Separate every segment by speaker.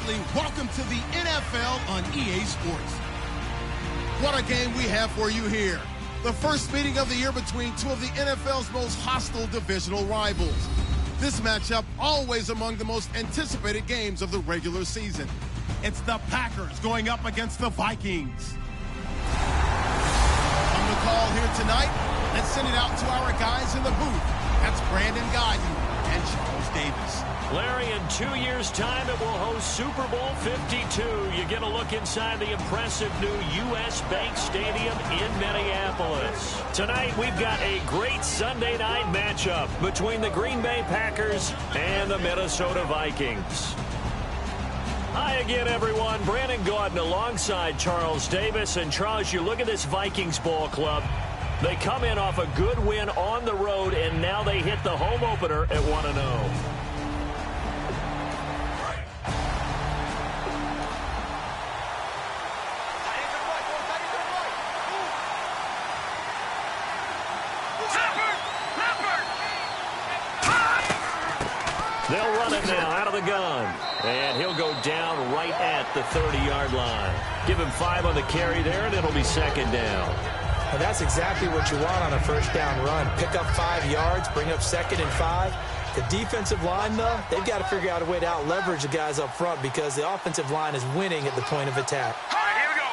Speaker 1: Whitley. Welcome to the NFL on EA Sports. What a game we have for you here. The first meeting of the year between two of the NFL's most hostile divisional rivals. This matchup always among the most anticipated games of the regular season. It's the Packers going up against the Vikings. On the call here tonight, let's send it out to our guys in the booth. That's Brandon Gaudin and Charles Davis.
Speaker 2: Larry, in 2 years' time, it will host Super Bowl 52. You get a look inside the impressive new U.S. Bank Stadium in Minneapolis. Tonight, we've got a great Sunday night matchup between the Green Bay Packers and the Minnesota Vikings. Hi again, everyone. Brandon Gaudin alongside Charles Davis. And Charles, you look at this Vikings ball club. They come in off a good win on the road, and now they hit the home opener at 1-0. They'll run it now out of the gun. And he'll go down right at the 30-yard line. Give him 5 on the carry there, and it'll be second down.
Speaker 3: Well, that's exactly what you want on a first down run. Pick up 5 yards, bring up 2nd and 5. The defensive line, though, they've got to figure out a way to out-leverage the guys up front because the offensive line is winning at the point of attack.
Speaker 4: All right, here we go.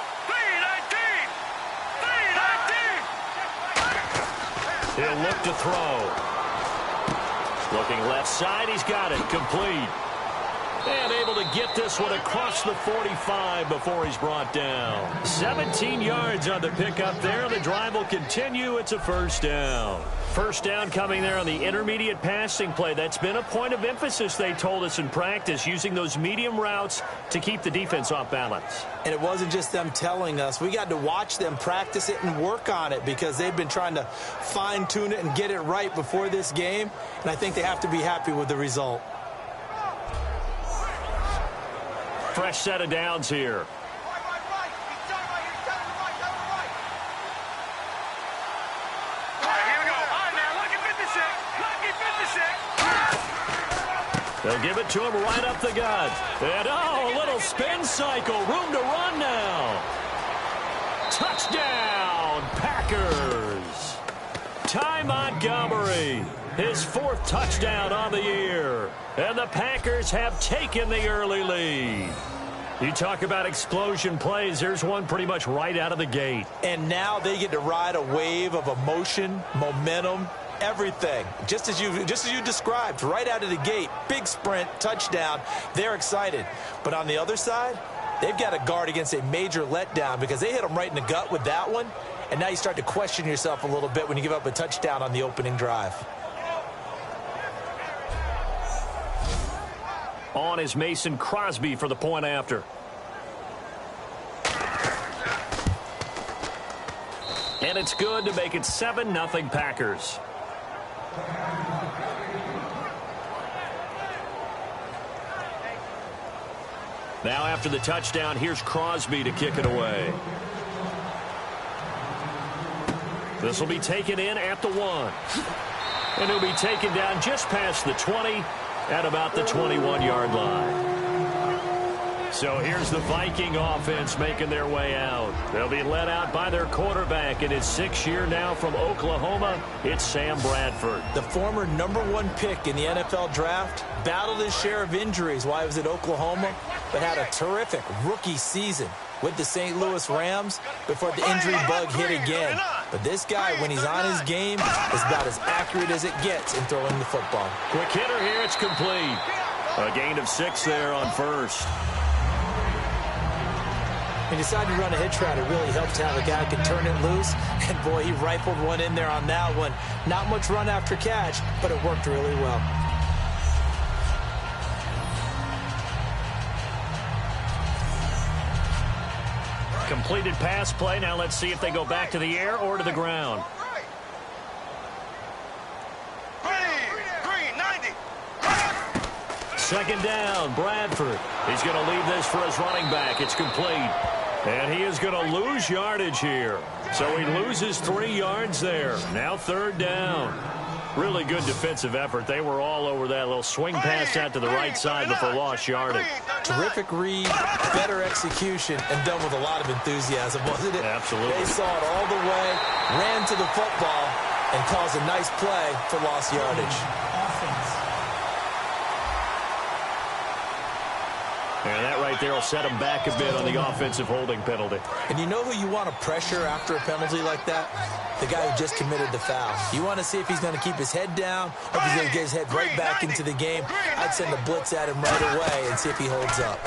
Speaker 4: 3-19.
Speaker 2: He'll look to throw. Looking left side, he's got it, complete. And able to get this one across the 45 before he's brought down. 17 yards on the pickup there. The drive will continue. It's a first down. First down coming there on the intermediate passing play. That's been a point of emphasis, they told us in practice, using those medium routes to keep the defense off balance.
Speaker 3: And it wasn't just them telling us. We got to watch them practice it and work on it because they've been trying to fine-tune it and get it right before this game. And I think they have to be happy with the result.
Speaker 2: Fresh set of downs here. They'll give it to him right up the gut. And, oh, a little spin cycle. Room to run now. Touchdown, Packers. Ty Montgomery, his 4th touchdown on the year. And the Packers have taken the early lead. You talk about explosion plays. There's one pretty much right out of the gate.
Speaker 3: And now they get to ride a wave of emotion, momentum, everything. Just as you described, right out of the gate, big sprint, touchdown. They're excited. But on the other side, they've got to guard against a major letdown because they hit them right in the gut with that one. And now you start to question yourself a little bit when you give up a touchdown on the opening drive.
Speaker 2: On is Mason Crosby for the point after. And it's good to make it 7-0 Packers. Now after the touchdown, here's Crosby to kick it away. This will be taken in at the 1. And he'll be taken down just past the 20 at about the 21-yard line. So here's the Viking offense making their way out. They'll be led out by their quarterback in his 6th year now from Oklahoma. It's Sam Bradford.
Speaker 3: The former #1 pick in the NFL draft battled his share of injuries while he was at Oklahoma, but had a terrific rookie season with the St. Louis Rams before the injury bug hit again. But this guy, when he's on his game, is about as accurate as it gets in throwing the football.
Speaker 2: Quick hitter here, it's complete. A gain of 6 there on first.
Speaker 3: He decided to run a hitch route. It really helped to have a guy who could turn it loose. And, boy, he rifled one in there on that one. Not much run after catch, but it worked really well.
Speaker 2: Completed pass play. Now let's see if they go back to the air or to the ground. Second down, Bradford. He's going to leave this for his running back. It's complete. And he is going to lose yardage here. So he loses 3 yards there. Now third down. Really good defensive effort. They were all over that little swing pass out to the right side before lost yardage.
Speaker 3: Terrific read, better execution, and done with a lot of enthusiasm, wasn't it?
Speaker 2: Absolutely.
Speaker 3: They saw it all the way, ran to the football, and caused a nice play for lost yardage.
Speaker 2: And that right there will set them back a bit on the offensive holding penalty.
Speaker 3: And you know who you want to pressure after a penalty like that? The guy who just committed the foul. You want to see if he's going to keep his head down or if he's going to get his head right back into the game. I'd send a blitz at him right away and see if he holds up.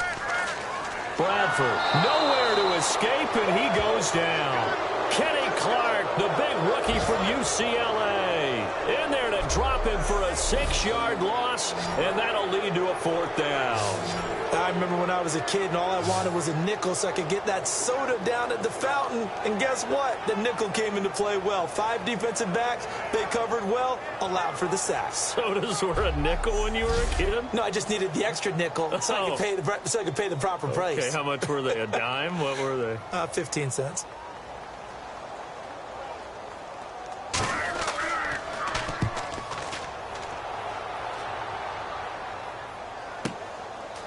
Speaker 2: Bradford, nowhere to escape, and he goes down. Kenny Clark, the big rookie from UCLA, in there to drop him for a 6-yard loss, and that'll lead to a 4th down.
Speaker 3: I remember when I was a kid and all I wanted was a nickel so I could get that soda down at the fountain. And guess what? The nickel came into play well. 5 defensive backs, they covered well, allowed for the sacks.
Speaker 2: Sodas were a nickel when you were a kid?
Speaker 3: No, I just needed the extra nickel so I could pay the proper price.
Speaker 2: Okay, how much were they? A dime? What were they?
Speaker 3: 15 cents.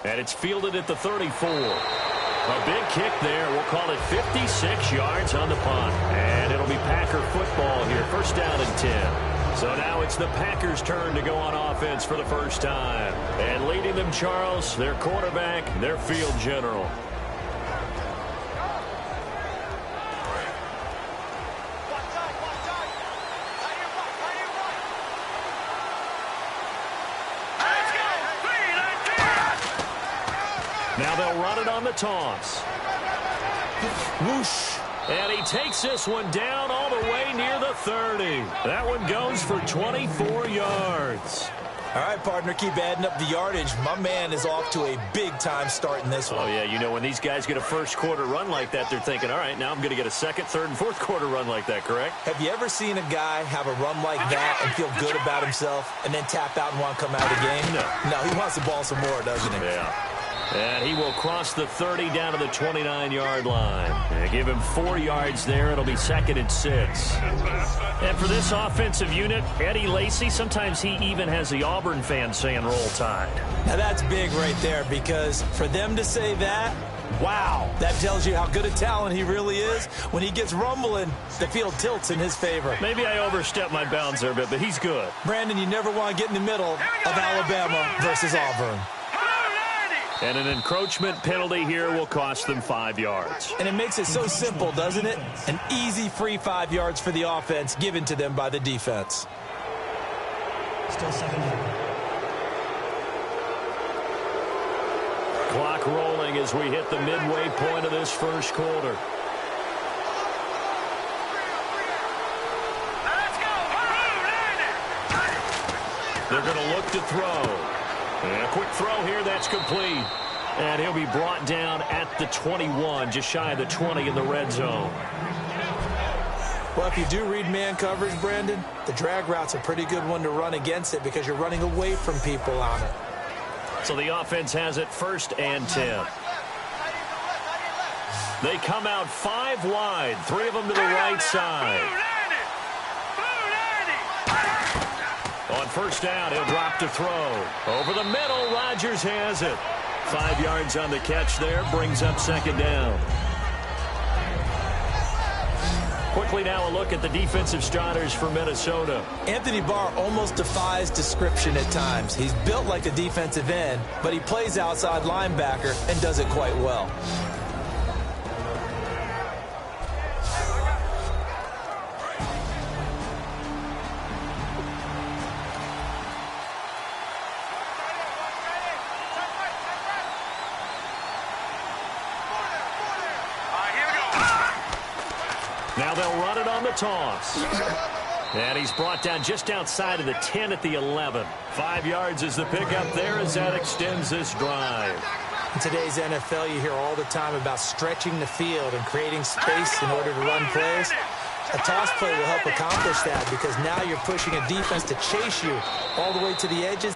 Speaker 2: And it's fielded at the 34. A big kick there. We'll call it 56 yards on the punt. And it'll be Packer football here. 1st down and 10. So now it's the Packers' turn to go on offense for the first time. And leading them, Charles, their quarterback, their field general. Now they'll run it on the toss.
Speaker 3: Whoosh.
Speaker 2: And he takes this one down all the way near the 30. That one goes for 24 yards.
Speaker 3: All right, partner, keep adding up the yardage. My man is off to a big-time start in this one.
Speaker 2: Oh, yeah, you know, when these guys get a first-quarter run like that, they're thinking, all right, now I'm going to get a second, third, and fourth-quarter run like that, correct?
Speaker 3: Have you ever seen a guy have a run like that and feel good about himself and then tap out and want to come out of the game? No, he wants the ball some more, doesn't he?
Speaker 2: Yeah. And he will cross the 30 down to the 29-yard line. And give him 4 yards there. It'll be 2nd and 6. And for this offensive unit, Eddie Lacy, sometimes he even has the Auburn fans saying roll tide.
Speaker 3: Now that's big right there because for them to say that, wow, that tells you how good a talent he really is. When he gets rumbling, the field tilts in his favor.
Speaker 2: Maybe I overstepped my bounds there a bit, but he's good.
Speaker 3: Brandon, you never want to get in the middle of Alabama versus Auburn.
Speaker 2: And an encroachment penalty here will cost them 5 yards.
Speaker 3: And it makes it so simple, doesn't it? An easy free 5 yards for the offense given to them by the defense.
Speaker 4: Still 2nd down.
Speaker 2: Clock rolling as we hit the midway point of this first quarter. They're going to look to throw. And a quick throw here, that's complete. And he'll be brought down at the 21, just shy of the 20 in the red zone.
Speaker 3: Well, if you do read man coverage, Brandon, the drag route's a pretty good one to run against it because you're running away from people on it.
Speaker 2: So the offense has it 1st and 10. They come out 5 wide, 3 of them to the right side. On 1st down, he'll drop to throw. Over the middle, Rodgers has it. 5 yards on the catch there, brings up 2nd down. Quickly now a look at the defensive starters for Minnesota.
Speaker 3: Anthony Barr almost defies description at times. He's built like a defensive end, but he plays outside linebacker and does it quite well.
Speaker 2: Now they'll run it on the toss. And he's brought down just outside of the 10 at the 11. 5 yards is the pickup there as that extends this drive.
Speaker 3: In today's NFL, you hear all the time about stretching the field and creating space in order to run plays. A toss play will help accomplish that because now you're pushing a defense to chase you all the way to the edges,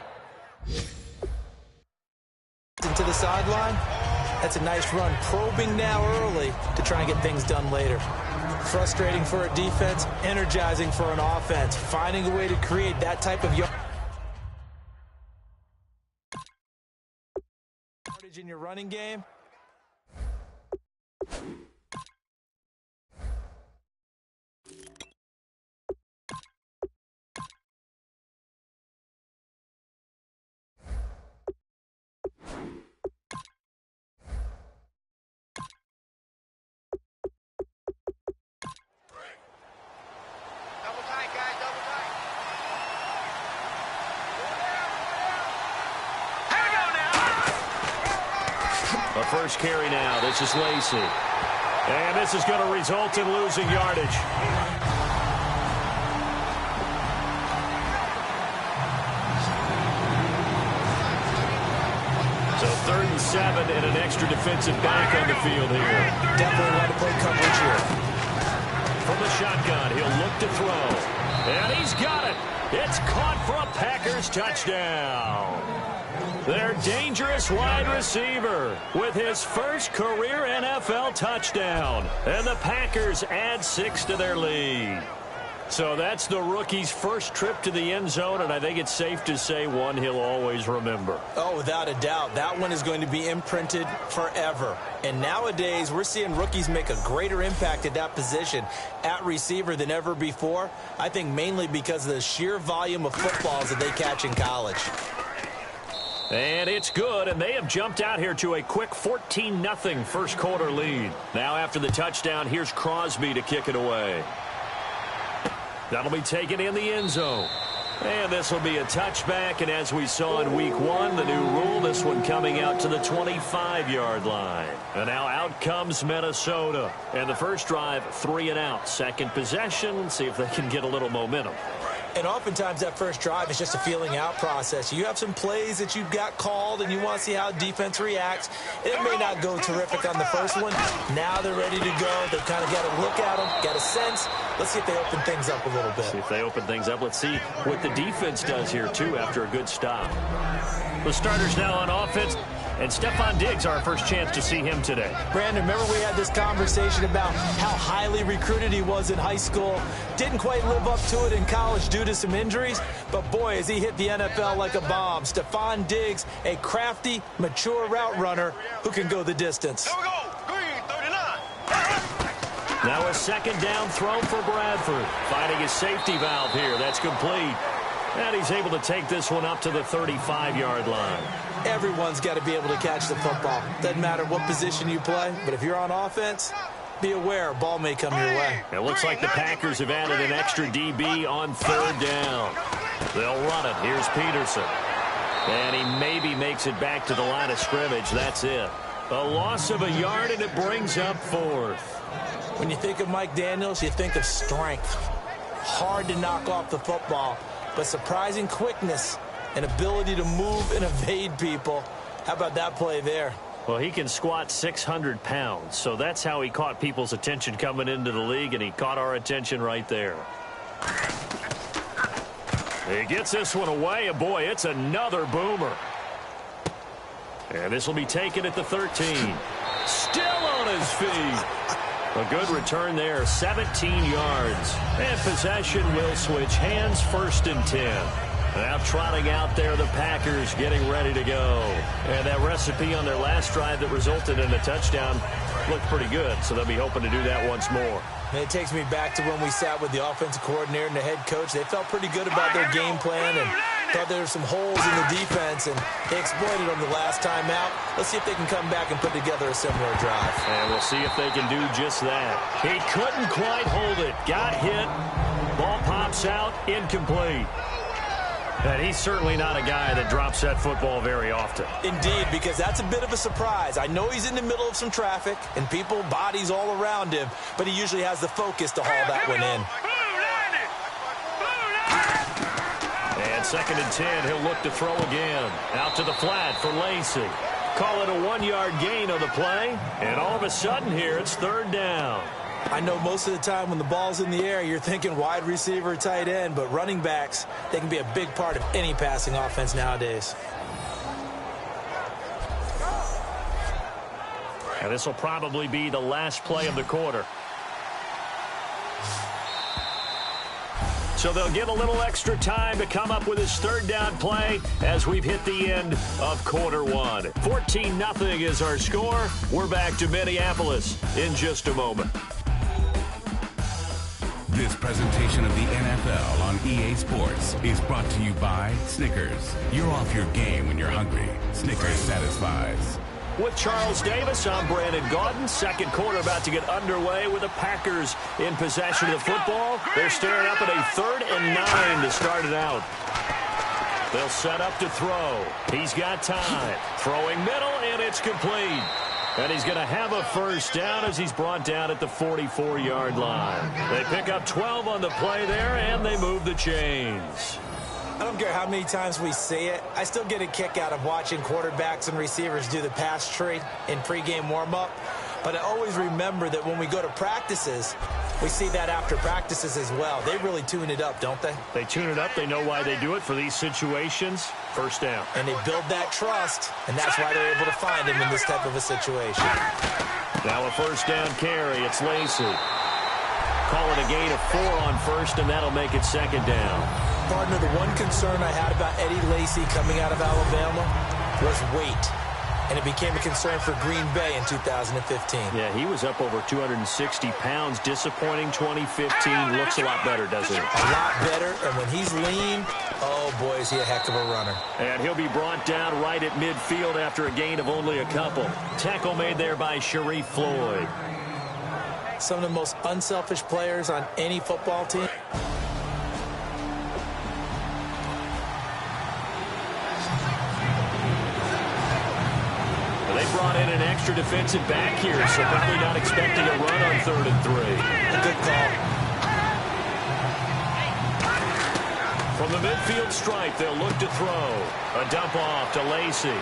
Speaker 3: into the sideline. That's a nice run, probing now early to try and get things done later. Frustrating for a defense, energizing for an offense. Finding a way to create that type of yardage in your running game.
Speaker 2: A first carry now. This is Lacey. And this is going to result in losing yardage. So 3rd and 7 and an extra defensive back on the field here.
Speaker 3: Definitely want to play coverage here.
Speaker 2: From the shotgun, he'll look to throw. And he's got it. It's caught for a Packers touchdown. Their dangerous wide receiver with his first career NFL touchdown. And the Packers add 6 to their lead. So that's the rookie's first trip to the end zone, and I think it's safe to say one he'll always remember.
Speaker 3: Oh, without a doubt. That one is going to be imprinted forever. And nowadays, we're seeing rookies make a greater impact at that position at receiver than ever before. I think mainly because of the sheer volume of footballs that they catch in college.
Speaker 2: And it's good, and they have jumped out here to a quick 14-0 first quarter lead. Now after the touchdown, here's Crosby to kick it away. That'll be taken in the end zone. And this will be a touchback, and as we saw in week 1, the new rule, this one coming out to the 25-yard line. And now out comes Minnesota. And the first drive, 3 and out. Second possession, see if they can get a little momentum.
Speaker 3: And oftentimes that first drive is just a feeling out process. You have some plays that you've got called and you want to see how defense reacts. It may not go terrific on the first one. Now they're ready to go. They've kind of got to look at them, got a sense. Let's see if they open things up a little bit.
Speaker 2: See if they open things up. Let's see what the defense does here, too, after a good stop. The starters now on offense. And Stephon Diggs, our first chance to see him today.
Speaker 3: Brandon, remember we had this conversation about how highly recruited he was in high school. Didn't quite live up to it in college due to some injuries. But, boy, has he hit the NFL like a bomb. Stephon Diggs, a crafty, mature route runner who can go the distance.
Speaker 5: Here we go. Green, 39.
Speaker 2: Now a second down throw for Bradford. Finding his safety valve here. That's complete. And he's able to take this one up to the 35-yard line.
Speaker 3: Everyone's got to be able to catch the football. Doesn't matter what position you play, but if you're on offense, be aware, ball may come your way.
Speaker 2: It looks like the Packers have added an extra DB on 3rd down. They'll run it. Here's Peterson. And he maybe makes it back to the line of scrimmage. That's it. A loss of a yard, and it brings up 4th.
Speaker 3: When you think of Mike Daniels, you think of strength. Hard to knock off the football, but surprising quickness and ability to move and evade people. How about that play there?
Speaker 2: Well, he can squat 600 pounds, so that's how he caught people's attention coming into the league, and he caught our attention right there. He gets this one away, and boy, it's another boomer. And this will be taken at the 13. Still on his feet. A good return there, 17 yards. And possession will switch hands, 1st and 10. Now trotting out there, the Packers getting ready to go. And that recipe on their last drive that resulted in a touchdown looked pretty good, so they'll be hoping to do that once more.
Speaker 3: And it takes me back to when we sat with the offensive coordinator and the head coach. They felt pretty good about their game plan and thought there were some holes in the defense, and they exploited them the last time out. Let's see if they can come back and put together a similar drive.
Speaker 2: And we'll see if they can do just that. He couldn't quite hold it. Got hit. Ball pops out. Incomplete. And he's certainly not a guy that drops that football very often.
Speaker 3: Indeed, because that's a bit of a surprise. I know he's in the middle of some traffic and people, bodies all around him, but he usually has the focus to haul that one in.
Speaker 2: And 2nd and 10, he'll look to throw again. Out to the flat for Lacey. Call it a 1-yard gain on the play. And all of a sudden here, it's 3rd down.
Speaker 3: I know most of the time when the ball's in the air, you're thinking wide receiver, tight end, but running backs, they can be a big part of any passing offense nowadays.
Speaker 2: And this will probably be the last play of the quarter. So they'll give a little extra time to come up with his third down play as we've hit the end of quarter one. 14-0 is our score. We're back to Minneapolis in just a moment.
Speaker 6: This presentation of the NFL on EA Sports is brought to you by Snickers. You're off your game when you're hungry. Snickers satisfies.
Speaker 2: With Charles Davis, I'm Brandon Gaudin. Second quarter about to get underway with the Packers in possession of the football. They're staring up at a 3rd and 9 to start it out. They'll set up to throw. He's got time. Throwing middle, and it's complete. And he's going to have a first down as he's brought down at the 44-yard line. They pick up 12 on the play there, and they move the chains.
Speaker 3: I don't care how many times we see it. I still get a kick out of watching quarterbacks and receivers do the pass tree in pregame warm-up. But I always remember that when we go to practices, we see that after practices as well. They really tune it up, don't they?
Speaker 2: They tune it up. They know why they do it for these situations. First down.
Speaker 3: And they build that trust, and that's why they're able to find him in this type of a situation.
Speaker 2: Now a first down carry. It's Lacy. Call it a gain of 4 on first, and that'll make it second down.
Speaker 3: Partner, the one concern I had about Eddie Lacy coming out of Alabama was weight. And it became a concern for Green Bay in 2015.
Speaker 2: Yeah, he was up over 260 pounds. Disappointing 2015. Looks a lot better, doesn't it?
Speaker 3: A lot better. And when he's lean, oh, boy, is he a heck of a runner.
Speaker 2: And he'll be brought down right at midfield after a gain of only a couple. Tackle made there by Sharif Floyd.
Speaker 3: Some of the most unselfish players on any football team.
Speaker 2: They brought in an extra defensive back here, so probably not expecting a run on 3rd and 3.
Speaker 3: A good call.
Speaker 2: From the midfield stripe, they'll look to throw. A dump off to Lacy.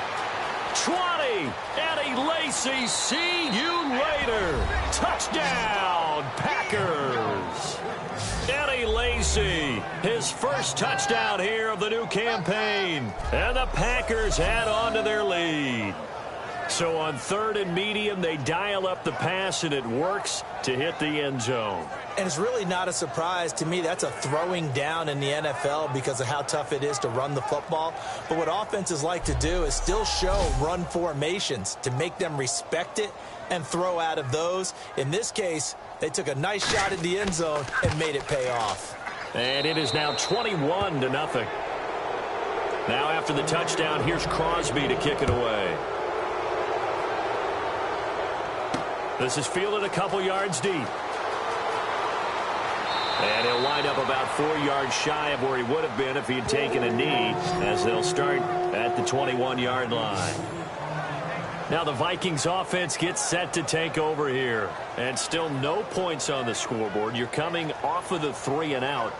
Speaker 2: 20, Eddie Lacy, see you later. Touchdown, Packers. Eddie Lacy, his first touchdown here of the new campaign. And the Packers add on to their lead. So on 3rd and medium, they dial up the pass, and it works to hit the end zone.
Speaker 3: And it's really not a surprise to me. That's a throwing down in the NFL because of how tough it is to run the football. But what offenses like to do is still show run formations to make them respect it and throw out of those. In this case, they took a nice shot at the end zone and made it pay off.
Speaker 2: And it is now 21-0. Now after the touchdown, here's Crosby to kick it away. This is fielded a couple yards deep. And he'll wind up about 4 yards shy of where he would have been if he had taken a knee, as they'll start at the 21-yard line. Now the Vikings offense gets set to take over here. And still no points on the scoreboard. You're coming off of the 3 and out.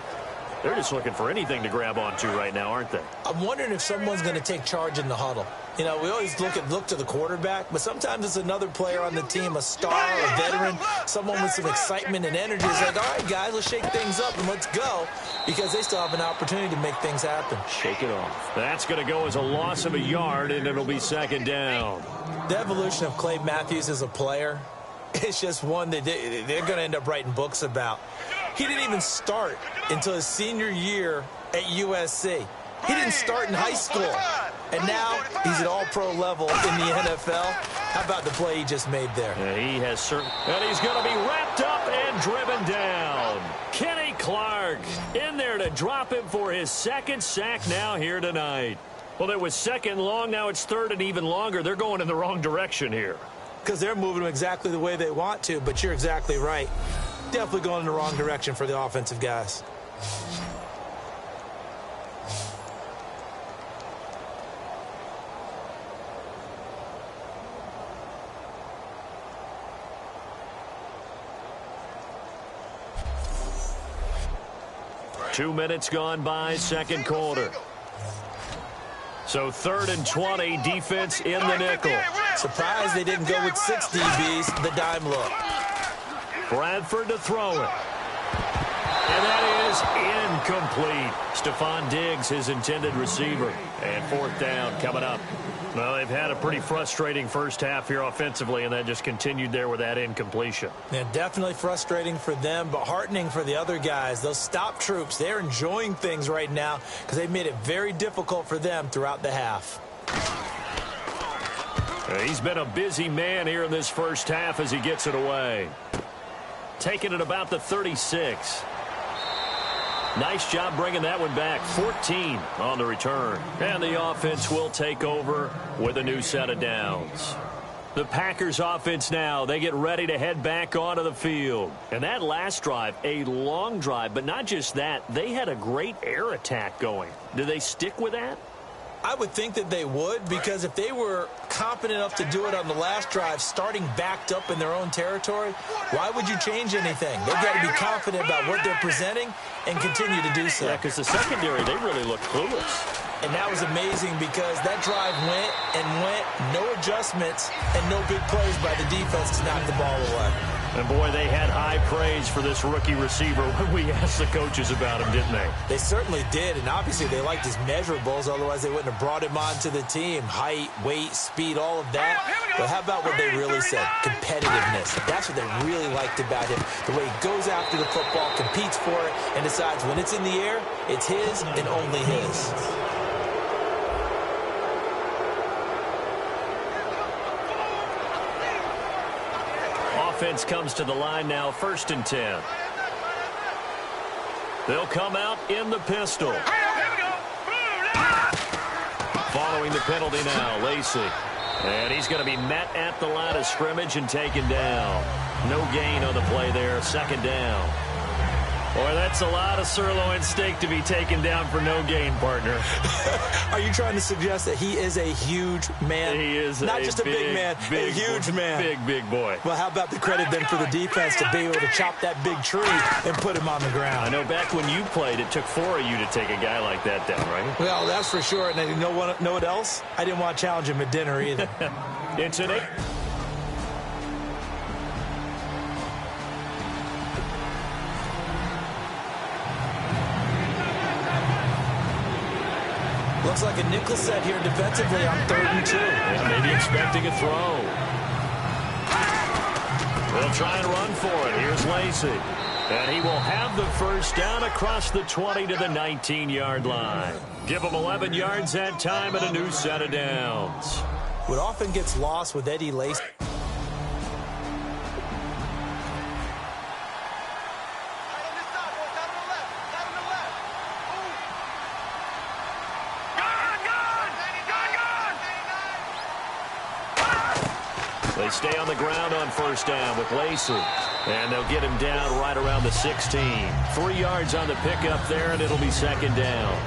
Speaker 2: They're just looking for anything to grab onto right now, aren't they?
Speaker 3: I'm wondering if someone's going to take charge in the huddle. You know, we always look to the quarterback, but sometimes it's another player on the team, a star, a veteran, someone with some excitement and energy. It's like, all right, guys, let's shake things up and let's go, because they still have an opportunity to make things happen.
Speaker 2: Shake it off. That's going to go as a loss of a yard, and it'll be second down.
Speaker 3: The evolution of Clay Matthews as a player, it's just one that they're going to end up writing books about. He didn't even start until his senior year at USC. He didn't start in high school. And now he's at all-pro level in the NFL. How about the play he just made there?
Speaker 2: Yeah, he has certain. And he's going to be wrapped up and driven down. Kenny Clark in there to drop him for his second sack now here tonight. Well, it was second long. Now it's third and even longer. They're going in the wrong direction here.
Speaker 3: Because they're moving them exactly the way they want to, but you're exactly right. Definitely going in the wrong direction for the offensive guys.
Speaker 2: Two minutes gone by, second quarter. So 3rd and 20, defense in the nickel.
Speaker 3: Surprised they didn't go with 6 DBs, the dime look.
Speaker 2: Bradford to throw it. And that is incomplete. Stephon Diggs, his intended receiver. And fourth down coming up. Well, they've had a pretty frustrating first half here offensively, and that just continued there with that incompletion.
Speaker 3: Yeah, definitely frustrating for them, but heartening for the other guys. Those stop troops, they're enjoying things right now because they've made it very difficult for them throughout the half.
Speaker 2: He's been a busy man here in this first half as he gets it away. Taking it about the 36. Nice job bringing that one back. 14 on the return. And the offense will take over with a new set of downs. The Packers offense now, they get ready to head back onto the field. And that last drive, a long drive, but not just that, they had a great air attack going. Do they stick with that?
Speaker 3: I would think that they would, because if they were confident enough to do it on the last drive, starting backed up in their own territory, why would you change anything? They've got to be confident about what they're presenting and continue to do so.
Speaker 2: Yeah, because the secondary, they really look clueless.
Speaker 3: And that was amazing because that drive went and went, no adjustments, and no big plays by the defense to knock the ball away.
Speaker 2: And, boy, they had high praise for this rookie receiver when we asked the coaches about him, didn't they?
Speaker 3: They certainly did, and obviously they liked his measurables. Otherwise, they wouldn't have brought him onto the team. Height, weight, speed, all of that. But how about what they really said? Competitiveness. That's what they really liked about him. The way he goes after the football, competes for it, and decides when it's in the air, it's his and only his.
Speaker 2: Offense comes to the line now, 1st and 10. They'll come out in the pistol. Following the penalty now, Lacey. And he's going to be met at the line of scrimmage and taken down. No gain on the play there, 2nd down. Boy, that's a lot of sirloin steak to be taken down for no gain, partner.
Speaker 3: Are you trying to suggest that he is a huge man?
Speaker 2: He is
Speaker 3: not just a big man, a huge man.
Speaker 2: Big boy.
Speaker 3: Well, how about the credit then for the defense to be able to chop that big tree and put him on the ground?
Speaker 2: I know back when you played, it took 4 of you to take a guy like that down, right?
Speaker 3: Well, that's for sure. And you know what else? I didn't want to challenge him at dinner either.
Speaker 2: It's an 8.
Speaker 3: Looks like a nickel set here defensively on 3rd and 2.
Speaker 2: Yeah, maybe expecting a throw. They'll try and run for it. Here's Lacey. And he will have the first down across the 20 to the 19-yard line. Give him 11 yards that time and a new set of downs.
Speaker 3: What often gets lost with Eddie Lacy.
Speaker 2: They stay on the ground on 1st down with Lacey. And they'll get him down right around the 16. 3 yards on the pickup there, and it'll be 2nd down.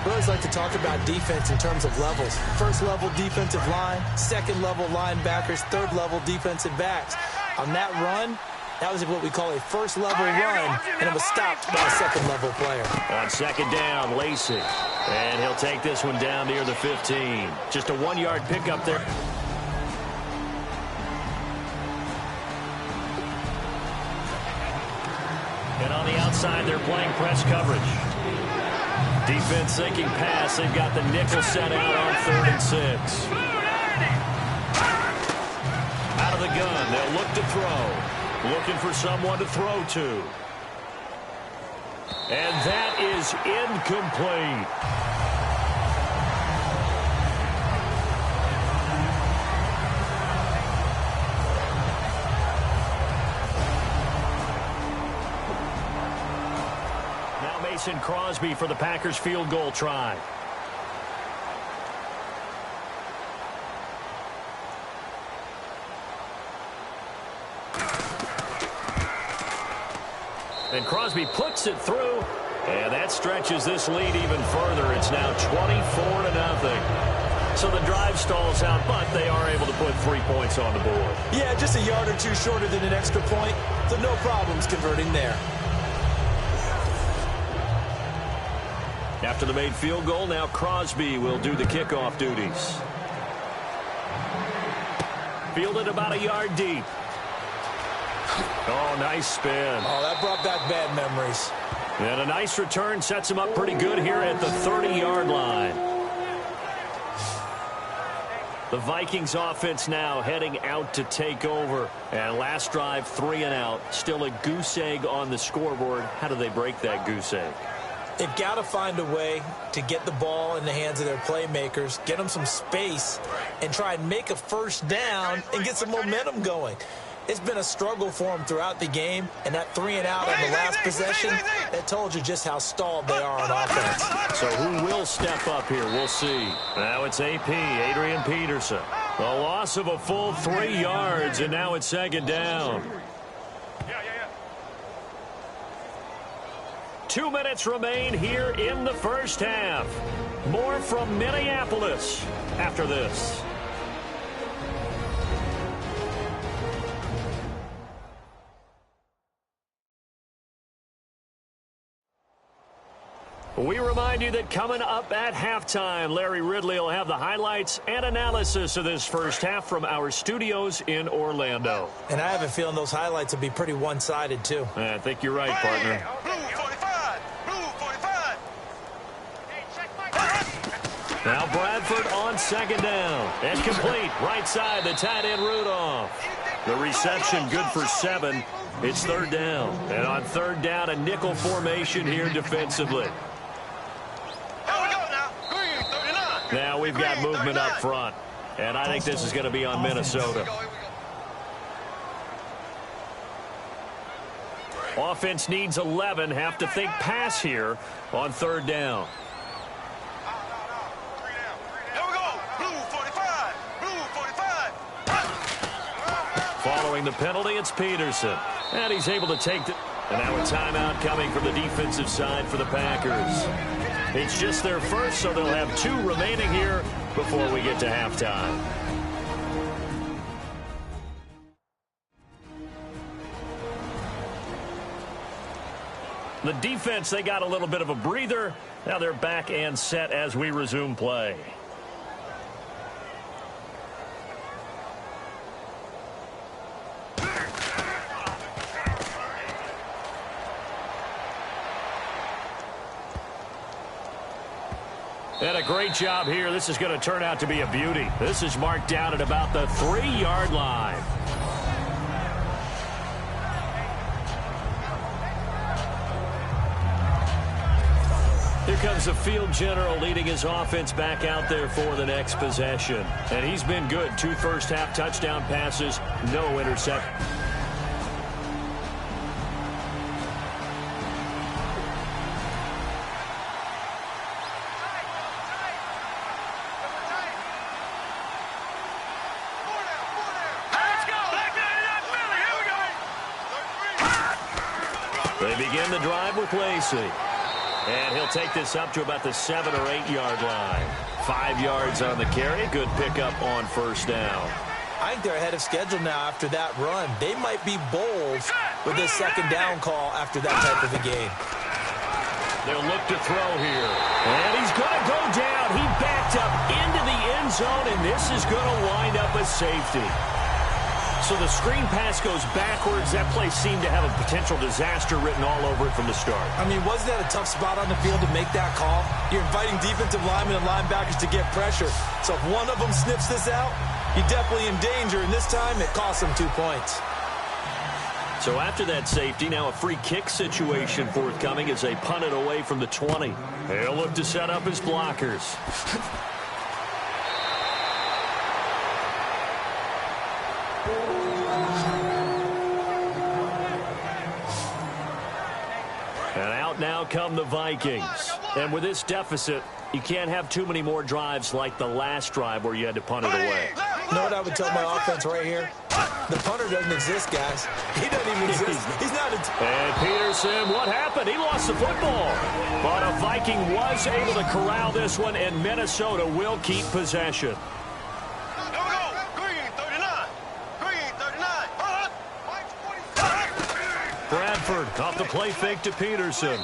Speaker 3: We always like to talk about defense in terms of levels. 1st level defensive line, 2nd level linebackers, 3rd level defensive backs. On that run, that was what we call a 1st level run, and it was stopped by a 2nd level player.
Speaker 2: On 2nd down, Lacey. And he'll take this one down near the 15. Just a 1-yard pickup there. And on the outside, they're playing press coverage. Defense thinking pass. They've got the nickel set out on 3rd and 6. Out of the gun, they'll look to throw. Looking for someone to throw to. And that is incomplete. Mason Crosby for the Packers field goal try. And Crosby puts it through, and that stretches this lead even further. It's now 24-0. So the drive stalls out, but they are able to put 3 points on the board.
Speaker 3: Yeah, just a yard or two shorter than an extra point, so no problems converting there.
Speaker 2: After the made field goal, now Crosby will do the kickoff duties. Fielded about a yard deep. Oh, nice spin.
Speaker 3: Oh, that brought back bad memories.
Speaker 2: And a nice return sets him up pretty good here at the 30-yard line. The Vikings offense now heading out to take over. And last drive, 3 and out. Still a goose egg on the scoreboard. How do they break that goose egg?
Speaker 3: They've got to find a way to get the ball in the hands of their playmakers, get them some space, and try and make a first down and get some momentum going. It's been a struggle for them throughout the game, and that 3 and out on the last possession, that told you just how stalled they are on offense.
Speaker 2: So who will step up here? We'll see. Now it's AP, Adrian Peterson. The loss of a full 3 yards, and now it's second down. 2 minutes remain here in the first half. More from Minneapolis after this. We remind you that coming up at halftime, Larry Ridley will have the highlights and analysis of this first half from our studios in Orlando.
Speaker 3: And I have a feeling those highlights will be pretty one-sided, too.
Speaker 2: I think you're right, partner. Now Bradford on second down. And complete. Right side, the tight end Rudolph. The reception good for 7. It's third down. And on third down, a nickel formation here defensively. Now we've got movement up front. And I think this is going to be on Minnesota. Offense needs 11. Have to think pass here on third down. Following the penalty, it's Peterson. And he's able to take the... And now a timeout coming from the defensive side for the Packers. It's just their first, so they'll have 2 remaining here before we get to halftime. The defense, they got a little bit of a breather. Now they're back and set as we resume play. And a great job here. This is going to turn out to be a beauty. This is marked down at about the 3-yard line. Here comes the field general leading his offense back out there for the next possession. And he's been good. 2 first-half touchdown passes, no interception. They begin the drive with Lacey. And he'll take this up to about the 7- or 8-yard line. 5 yards on the carry. Good pickup on first down.
Speaker 3: I think they're ahead of schedule now after that run. They might be bold with this second down call after that type of a game.
Speaker 2: They'll look to throw here. And he's going to go down. He backed up into the end zone, and this is going to wind up a safety. So the screen pass goes backwards. That play seemed to have a potential disaster written all over it from the start.
Speaker 3: I mean, wasn't that a tough spot on the field to make that call? You're inviting defensive linemen and linebackers to get pressure. So if one of them sniffs this out, you're definitely in danger. And this time, it cost them 2 points.
Speaker 2: So after that safety, now a free kick situation forthcoming as they punt it away from the 20. They'll look to set up his blockers. And out now come the Vikings. And with this deficit, you can't have too many more drives like the last drive where you had to punt it away.
Speaker 3: You know what I would tell my offense right here? The punter doesn't exist, guys. He doesn't even exist. He's not
Speaker 2: And Peterson, what happened? He lost the football. But a Viking was able to corral this one, and Minnesota will keep possession. Bradford off the play fake to Peterson.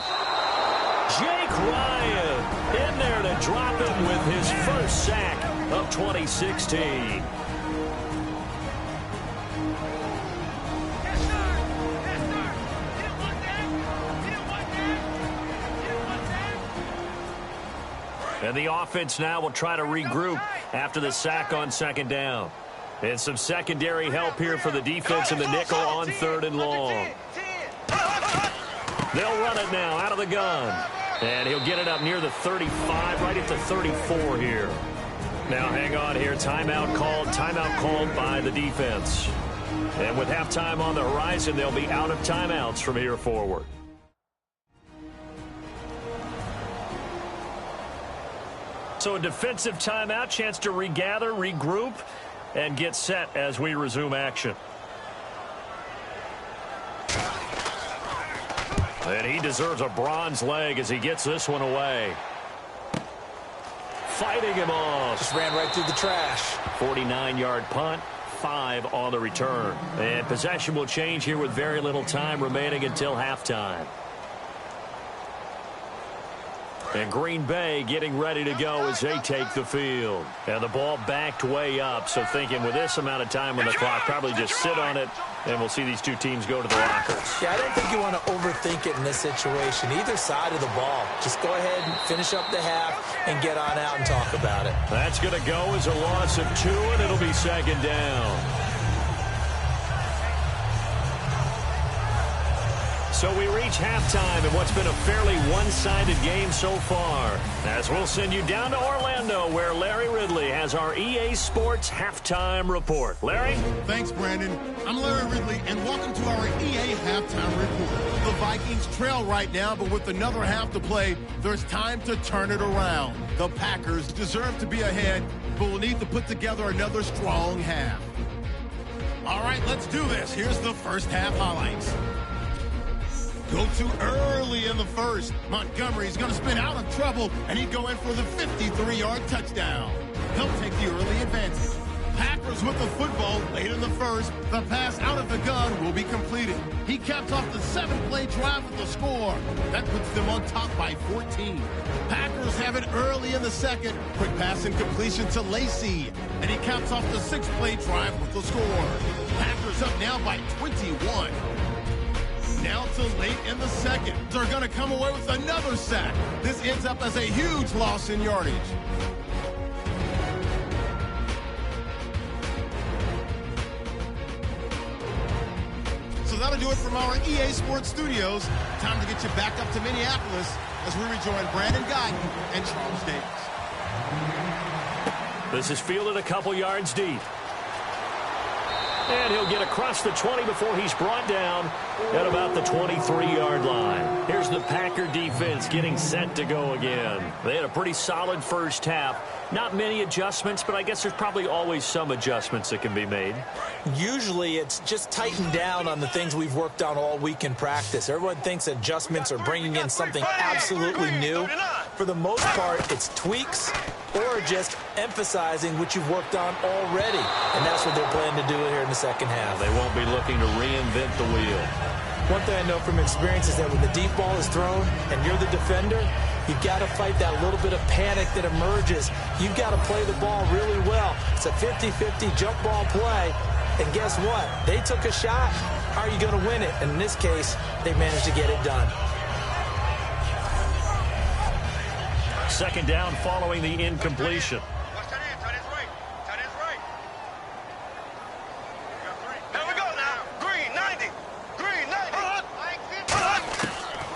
Speaker 2: Jake Ryan in there to drop him with his first sack of 2016. And the offense now will try to regroup after the sack on second down. And some secondary help here for the defense in the nickel on 3rd and long. They'll run it now out of the gun. And he'll get it up near the 35, right at the 34 here. Now hang on here. Timeout called by the defense. And with halftime on the horizon, they'll be out of timeouts from here forward. So a defensive timeout, chance to regather, regroup, and get set as we resume action. And he deserves a bronze leg as he gets this one away. Fighting him off.
Speaker 3: Just ran right through the trash.
Speaker 2: 49-yard punt, 5 on the return. And possession will change here with very little time remaining until halftime. And Green Bay getting ready to go as they take the field. And the ball backed way up, so thinking with this amount of time on the clock, probably just sit on it, and we'll see these two teams go to the lockers.
Speaker 3: Yeah, I don't think you want to overthink it in this situation. Either side of the ball. Just go ahead and finish up the half and get on out and talk about it.
Speaker 2: That's going to go as a loss of 2, and it'll be second down. So we reach halftime in what's been a fairly one-sided game so far. As we'll send you down to Orlando, where Larry Ridley has our EA Sports Halftime Report. Larry?
Speaker 1: Thanks, Brandon. I'm Larry Ridley, and welcome to our EA Halftime Report. The Vikings trail right now, but with another half to play, there's time to turn it around. The Packers deserve to be ahead, but will need to put together another strong half. All right, let's do this. Here's the first half highlights. Go too early in the first. Montgomery's going to spin out of trouble, and he'd go in for the 53-yard touchdown. He'll take the early advantage. Packers with the football late in the first. The pass out of the gun will be completed. He caps off the 7-play drive with the score. That puts them on top by 14. Packers have it early in the second. Quick pass and completion to Lacey. And he caps off the 6-play drive with the score. Packers up now by 21. Now to late in the second. They're going to come away with another sack. This ends up as a huge loss in yardage. So that'll do it from our EA Sports Studios. Time to get you back up to Minneapolis as we rejoin Brandon Guyton and Charles Davis.
Speaker 2: This is fielded a couple yards deep. And he'll get across the 20 before he's brought down at about the 23-yard line. Here's the Packer defense getting set to go again. They had a pretty solid first half. Not many adjustments, but I guess there's probably always some adjustments that can be made. Usually it's just tighten down on the things we've worked on all week in practice. Everyone thinks adjustments are bringing in something absolutely new. For the most part, it's tweaks or just emphasizing what you've worked on already. And that's what they're planning to do here in the second half. They won't be looking to reinvent the wheel. One thing I know from experience is that when the deep ball is thrown and you're the defender, you've got to fight that little bit of panic that emerges. You've got to play the ball really well. It's a 50-50 jump ball play. And guess what? They took a shot. How are you going to win it? And in this case, they managed to get it done. Second down following the incompletion.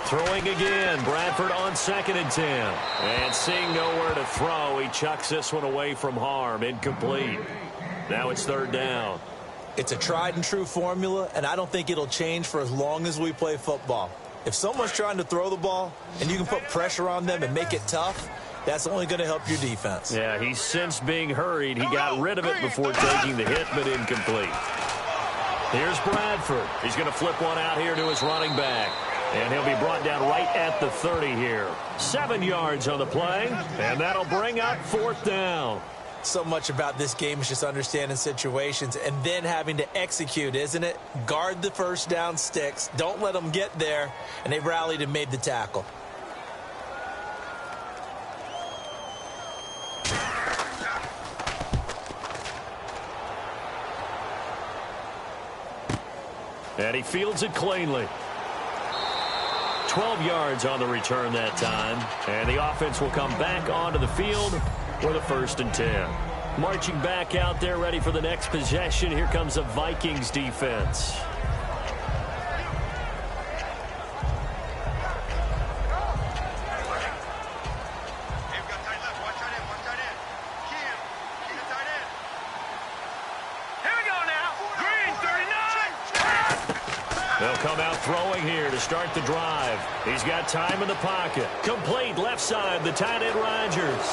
Speaker 2: Throwing again, Bradford on 2nd and 10. And seeing nowhere to throw, he chucks this one away from harm, incomplete. Now it's 3rd down. It's a tried and true formula, and I don't think it'll change for as long as we play football. If someone's trying to throw the ball and you can put pressure on them and make it tough, that's only going to help your defense. Yeah, he's since being hurried. He got rid of it before taking the hit, but incomplete. Here's Bradford. He's going to flip one out here to his running back. And he'll be brought down right at the 30 here. 7 yards on the play, and that'll bring up 4th down. So much about this game is just understanding situations and then having to execute, isn't it? Guard the first down sticks. Don't let them get there. And they rallied and made the tackle. And he fields it cleanly. 12 yards on the return that time. And the offense will come back onto the field with a 1st and 10. Marching back out there, ready for the next possession. Here comes the Vikings defense. They'll come out throwing here to start the drive. He's got time in the pocket. Complete left side, the tight end Rodgers.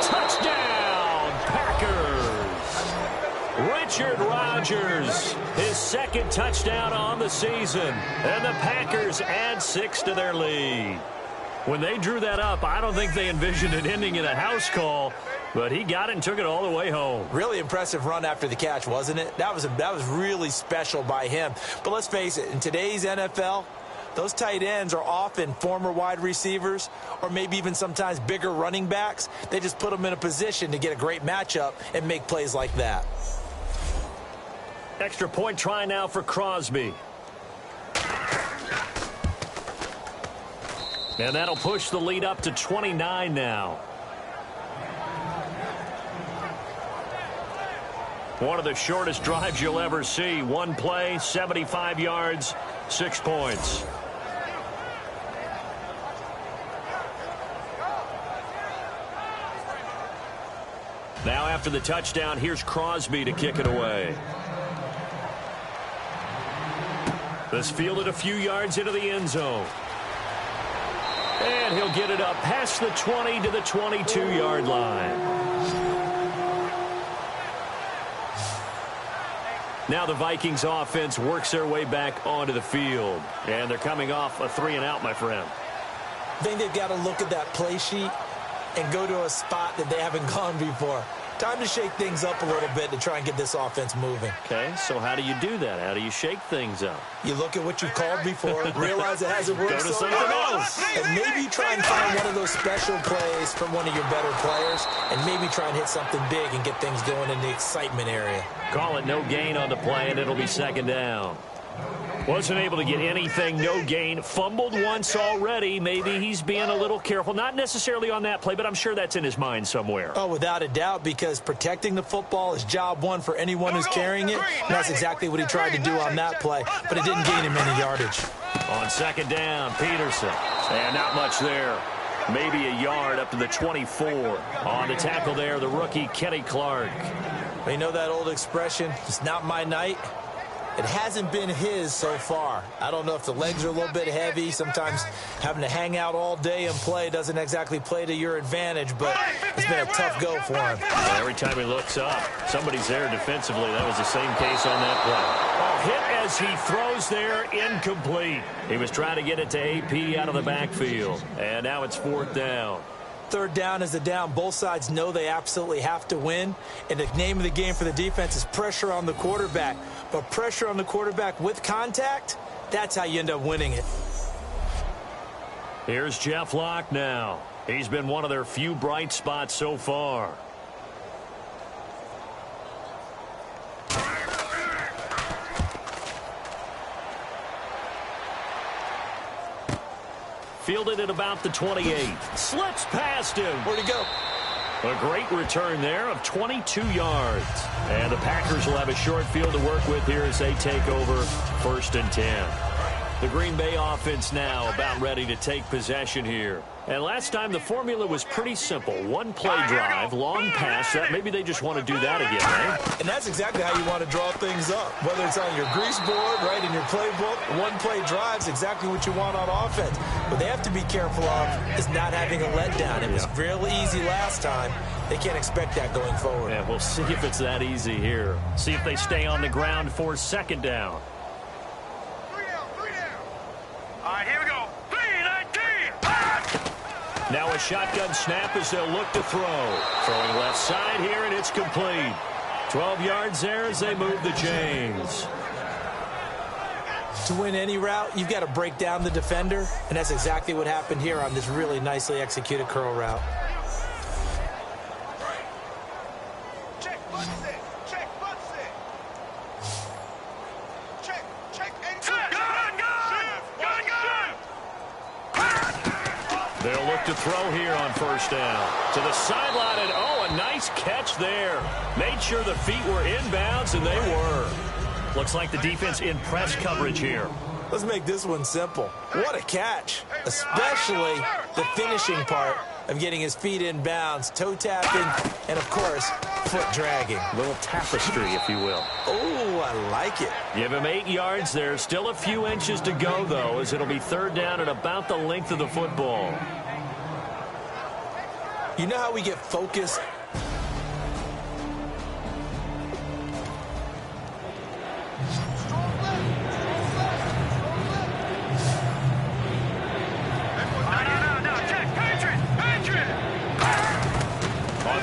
Speaker 2: Touchdown, Packers. Richard Rodgers, his 2nd touchdown on the season. And the Packers add 6 to their lead. When they drew that up, I don't think they envisioned it ending in a house call. But he got it and took it all the way home.
Speaker 3: Really impressive run after the catch, wasn't it? That was really special by him. But let's face it, in today's NFL, those tight ends are often former wide receivers or maybe even sometimes bigger running backs. They just put them in a position to get a great matchup and make plays like that.
Speaker 2: Extra point try now for Crosby. And that'll push the lead up to 29 now. One of the shortest drives you'll ever see. One play, 75 yards, 6 points. Now after the touchdown, here's Crosby to kick it away. This fielded a few yards into the end zone. And he'll get it up past the 20 to the 22-yard line. Now the Vikings offense works their way back onto the field. And they're coming off a 3-and-out, my friend.
Speaker 3: I think they've got to look at that play sheet and go to a spot that they haven't gone before. Time to shake things up a little bit to try and get this offense moving.
Speaker 2: Okay, so how do you do that? How do you shake things up?
Speaker 3: You look at what you've called before, realize it hasn't worked,
Speaker 2: go to something else.
Speaker 3: And maybe try and find one of those special plays from one of your better players, and maybe try and hit something big and get things going in the excitement area.
Speaker 2: Call it no gain on the play, and it'll be 2nd down. Wasn't able to get anything, no gain. Fumbled once already. Maybe he's being a little careful. Not necessarily on that play, but I'm sure that's in his mind somewhere.
Speaker 3: Oh, without a doubt, because protecting the football is job one for anyone who's carrying it. And that's exactly what he tried to do on that play, but it didn't gain him any yardage.
Speaker 2: On 2nd down, Peterson. And not much there. Maybe a yard up to the 24. On the tackle there, the rookie, Kenny Clark.
Speaker 3: You know that old expression, it's not my night? It hasn't been his so far. I don't know if the legs are a little bit heavy. Sometimes having to hang out all day and play doesn't exactly play to your advantage, but it's been a tough go for him.
Speaker 2: Every time he looks up, somebody's there defensively. That was the same case on that play. Hit as he throws there, incomplete. He was trying to get it to AP out of the backfield. And now it's 4th down.
Speaker 3: 3rd down is the down. Both sides know they absolutely have to win. And the name of the game for the defense is pressure on the quarterback. But pressure on the quarterback with contact, that's how you end up winning it.
Speaker 2: Here's Jeff Locke now. He's been one of their few bright spots so far. Fielded at about the 28. Slips past him.
Speaker 3: Where'd he go?
Speaker 2: A great return there of 22 yards. And the Packers will have a short field to work with here as they take over 1st and 10. The Green Bay offense now about ready to take possession here. And last time the formula was pretty simple. One play drive, long pass. That maybe they just want to do that again, right?
Speaker 3: And that's exactly how you want to draw things up. Whether it's on your grease board, right, in your playbook, one play drive is exactly what you want on offense. What they have to be careful of is not having a letdown. It was real easy last time. They can't expect that going forward.
Speaker 2: Yeah, we'll see if it's that easy here. See if they stay on the ground for 2nd down.
Speaker 5: All right, here we go. 3-19.
Speaker 2: Now a shotgun snap as they'll look to throw. Throwing left side here, and it's complete. 12 yards there as they move the chains.
Speaker 3: To win any route, you've got to break down the defender, and that's exactly what happened here on this really nicely executed curl route.
Speaker 5: Check, button set. Check, button set. Check, 82.
Speaker 2: to throw here on first down. To the sideline, and oh, a nice catch there. Made sure the feet were inbounds, and they were. Looks like the defense in press coverage here.
Speaker 3: Let's make this one simple. What a catch, especially the finishing part of getting his feet in bounds, toe tapping, and, of course, foot dragging.
Speaker 2: A little tapestry, if you will.
Speaker 3: Oh, I like it.
Speaker 2: Give him 8 yards there. Still a few inches to go, though, as it'll be third down at about the length of the football.
Speaker 3: You know how we get focused?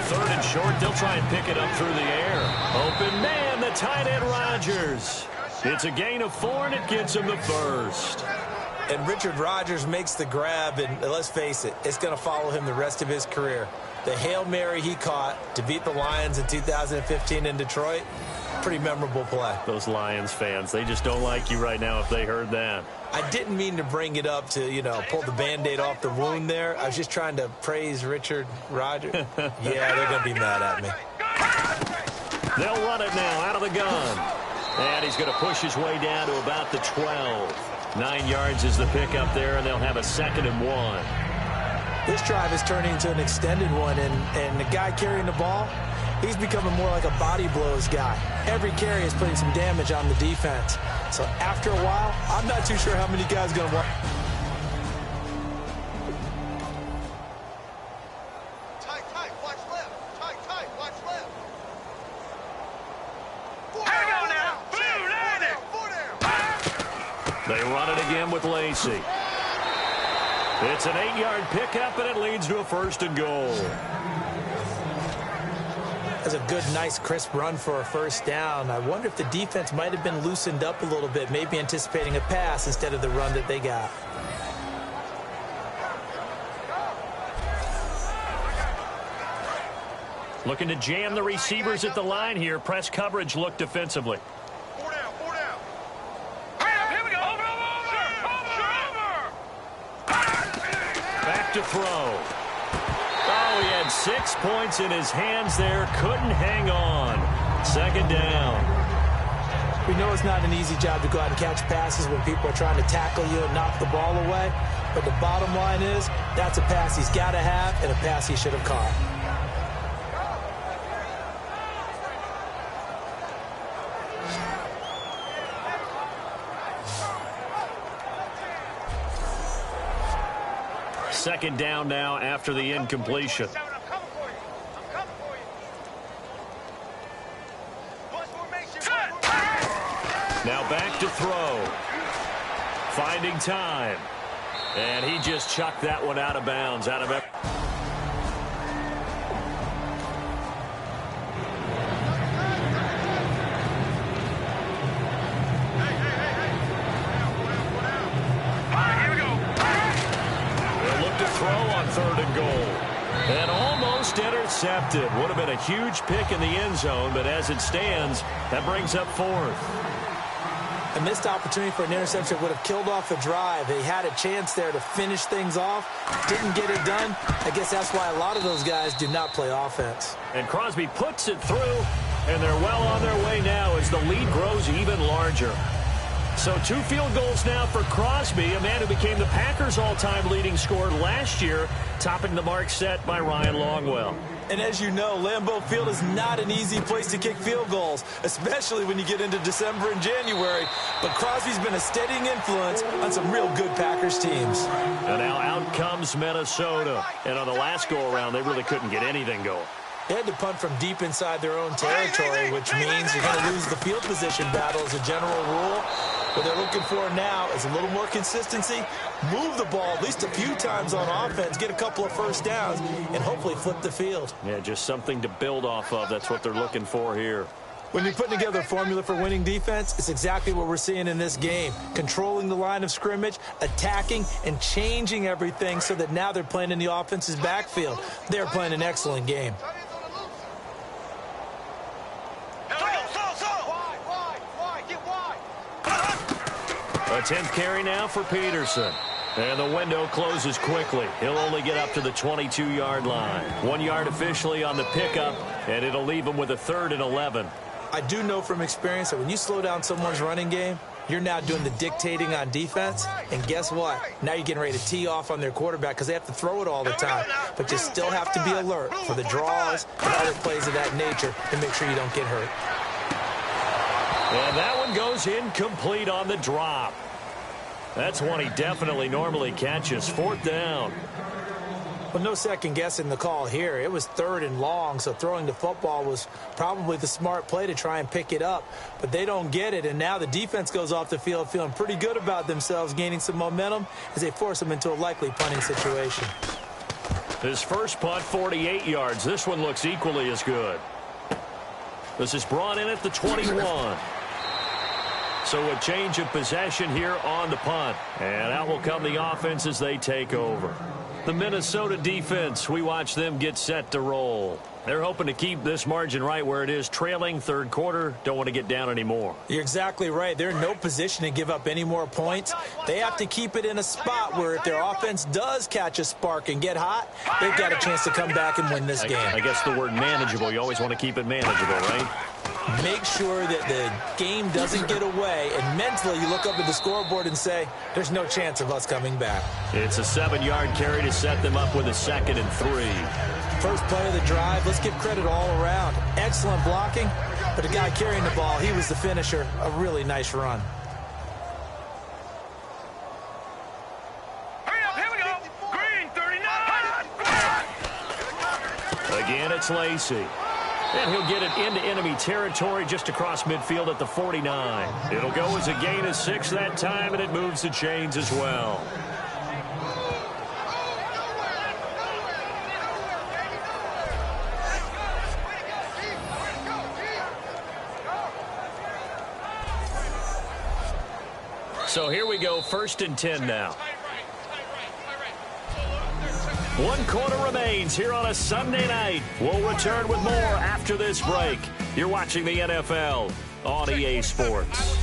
Speaker 2: Third and short, they'll try and pick it up through the air. Open man, the tight end Rodgers. It's a gain of 4, and it gets him the first.
Speaker 3: And Richard Rodgers makes the grab, and let's face it, it's going to follow him the rest of his career. The Hail Mary he caught to beat the Lions in 2015 in Detroit, pretty memorable play.
Speaker 2: Those Lions fans, they just don't like you right now if they heard that.
Speaker 3: I didn't mean to bring it up to, pull the Band-Aid off the wound there. I was just trying to praise Richard Rodgers. Yeah, they're going to be mad at me.
Speaker 2: They'll run it now out of the gun. And he's going to push his way down to about the 12. 9 yards is the pickup there, and they'll have a 2nd and 1.
Speaker 3: This drive is turning into an extended one, and the guy carrying the ball, he's becoming more like a body blows guy. Every carry is putting some damage on the defense. So after a while, I'm not too sure how many guys are going to want.
Speaker 5: Tight, watch left. Tight, watch left. Here we go now. Four down.
Speaker 2: They run it again with Lacey. It's an 8-yard pickup, and it leads to a 1st and goal.
Speaker 3: That's a good, nice, crisp run for a first down. I wonder if the defense might have been loosened up a little bit, maybe anticipating a pass instead of the run that they got.
Speaker 2: Looking to jam the receivers at the line here. Press coverage look defensively.
Speaker 5: Four down. Here we go. Over.
Speaker 2: Back to throw. Oh, he had 6 points in his hands there. Couldn't hang on. 2nd down.
Speaker 3: We know it's not an easy job to go out and catch passes when people are trying to tackle you and knock the ball away. But the bottom line is, that's a pass he's got to have and a pass he should have caught.
Speaker 2: Second down now after the incompletion.
Speaker 5: I'm coming for you.
Speaker 2: Now back to throw. Finding time. And he just chucked that one out of bounds. Third and goal. And almost intercepted. Would have been a huge pick in the end zone, but as it stands, that brings up 4th.
Speaker 3: A missed opportunity for an interception would have killed off the drive. They had a chance there to finish things off. Didn't get it done. I guess that's why a lot of those guys do not play offense.
Speaker 2: And Crosby puts it through, and they're well on their way now as the lead grows even larger. So 2 field goals now for Crosby, a man who became the Packers' all-time leading scorer last year, topping the mark set by Ryan Longwell.
Speaker 3: And as you know, Lambeau Field is not an easy place to kick field goals, especially when you get into December and January. But Crosby's been a steadying influence on some real good Packers teams.
Speaker 2: And now out comes Minnesota. And on the last go-around, they really couldn't get anything going.
Speaker 3: They had to punt from deep inside their own territory, which means you're going to lose the field position battle as a general rule. What they're looking for now is a little more consistency, move the ball at least a few times on offense, get a couple of first downs, and hopefully flip the field.
Speaker 2: Yeah, just something to build off of. That's what they're looking for here.
Speaker 3: When you're putting together a formula for winning defense, it's exactly what we're seeing in this game. Controlling the line of scrimmage, attacking, and changing everything so that now they're playing in the offense's backfield. They're playing an excellent game.
Speaker 2: A 10th carry now for Peterson. And the window closes quickly. He'll only get up to the 22-yard line. 1 yard officially on the pickup, and it'll leave him with a 3rd and 11.
Speaker 3: I do know from experience that when you slow down someone's running game, you're now doing the dictating on defense. And guess what? Now you're getting ready to tee off on their quarterback because they have to throw it all the time. But you still have to be alert for the draws and other plays of that nature to make sure you don't get hurt.
Speaker 2: And that one goes incomplete on the drop. That's one he definitely normally catches. 4th down.
Speaker 3: Well, no second guessing the call here. It was 3rd and long, so throwing the football was probably the smart play to try and pick it up. But they don't get it, and now the defense goes off the field feeling pretty good about themselves, gaining some momentum as they force them into a likely punting situation.
Speaker 2: His first punt, 48 yards. This one looks equally as good. This is brought in at the 21. So a change of possession here on the punt. And out will come the offense as they take over. The Minnesota defense, we watch them get set to roll. They're hoping to keep this margin right where it is, trailing 3rd quarter. Don't want to get down anymore.
Speaker 3: You're exactly right. They're in no position to give up any more points. They have to keep it in a spot where if their offense does catch a spark and get hot, they've got a chance to come back and win this game.
Speaker 2: I guess the word manageable, you always want to keep it manageable, right?
Speaker 3: Make sure that the game doesn't get away, and mentally you look up at the scoreboard and say, there's no chance of us coming back.
Speaker 2: It's a 7-yard carry to set them up with a 2nd and 3.
Speaker 3: First play of the drive, let's give credit all around. Excellent blocking, but the guy carrying the ball, he was the finisher. A really nice run.
Speaker 5: Here we go. Green 39.
Speaker 2: Again, it's Lacey. And he'll get it into enemy territory just across midfield at the 49. It'll go as a gain of 6 that time, and it moves the chains as well. So here we go, 1st and 10 now. 1 quarter remains here on a Sunday night. We'll return with more after this break. You're watching the NFL on EA Sports.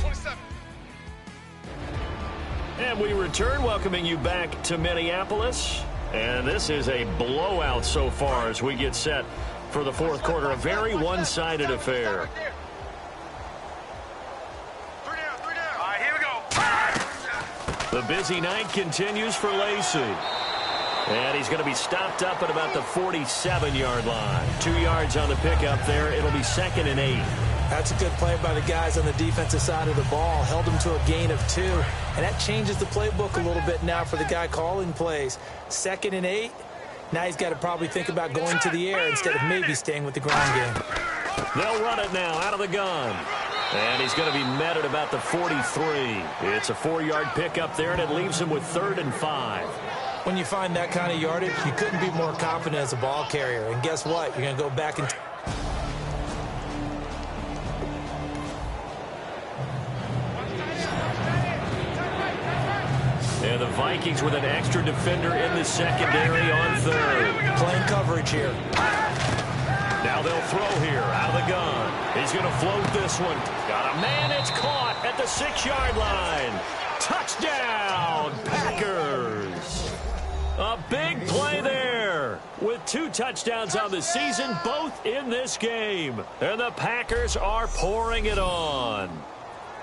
Speaker 2: And we return, welcoming you back to Minneapolis. And this is a blowout so far as we get set for the 4th quarter. A very one-sided affair. The busy night continues for Lacey. And he's going to be stopped up at about the 47-yard line. 2 yards on the pickup there. It'll be 2nd and 8.
Speaker 3: That's a good play by the guys on the defensive side of the ball. Held them to a gain of 2. And that changes the playbook a little bit now for the guy calling plays. 2nd and 8. Now he's got to probably think about going to the air instead of maybe staying with the ground game.
Speaker 2: They'll run it now out of the gun. And he's going to be met at about the 43. It's a 4-yard pickup there, and it leaves him with 3rd and 5.
Speaker 3: When you find that kind of yardage, you couldn't be more confident as a ball carrier. And guess what? You're going to go back and...
Speaker 2: And the Vikings with an extra defender in the secondary on 3rd.
Speaker 3: Playing coverage here.
Speaker 2: Now they'll throw here out of the gun. He's going to float this one. Got a man. It's caught at the 6-yard line. Touchdown, Packers. A big play there with 2 touchdowns on the season, both in this game. And the Packers are pouring it on.